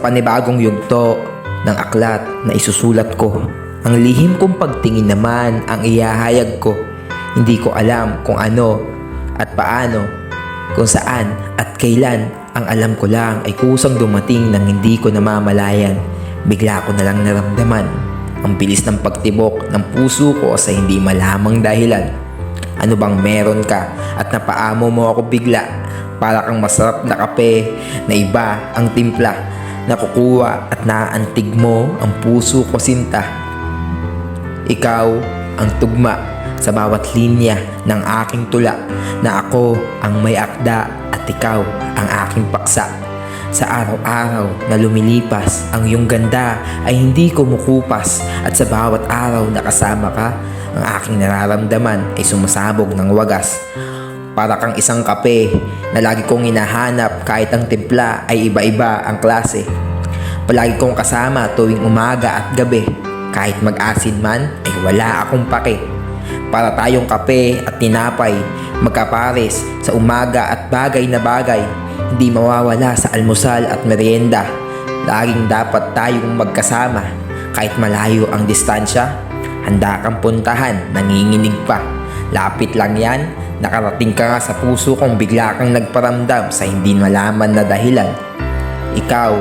panibagong yugto ng aklat na isusulat ko. Ang lihim kong pagtingin naman ang ihahayag ko. Hindi ko alam kung ano at paano, kung saan at kailan. Ang alam ko lang ay kusang dumating nang hindi ko namamalayan. Bigla ko na lang naramdaman ang bilis ng pagtibok ng puso ko sa hindi malamang dahilan. Ano bang meron ka at napaamo mo ako bigla? Para kang masarap na kape na iba ang timpla. Nakukuha at naantig mo ang puso ko sinta. Ikaw ang tugma sa bawat linya ng aking tula, na ako ang may akda at ikaw ang aking paksa. Sa araw-araw na lumilipas, ang iyong ganda ay hindi kumukupas, at sa bawat araw na kasama ka, ang aking nararamdaman ay sumasabog ng wagas. Para kang isang kape na lagi kong hinahanap kahit ang timpla ay iba-iba ang klase. Palagi kong kasama tuwing umaga at gabi, kahit mag-asin man ay wala akong pake. Para tayong kape at tinapay, magkapares sa umaga at bagay na bagay, hindi mawawala sa almusal at merienda. Laging dapat tayong magkasama, kahit malayo ang distansya. Handa kang puntahan, nanginginig pa. Lapit lang yan, nakarating ka nga sa puso kong bigla kang nagparamdam sa hindi malaman na dahilan. Ikaw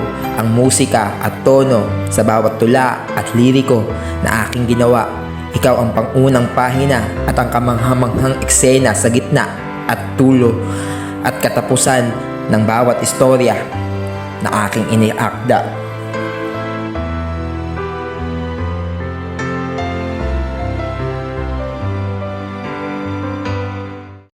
ang musika at tono sa bawat tula at liriko na aking ginawa. Ikaw ang pangunang pahina at ang kamanghamanghang eksena sa gitna at tulo at katapusan ng bawat istorya na aking iniakda.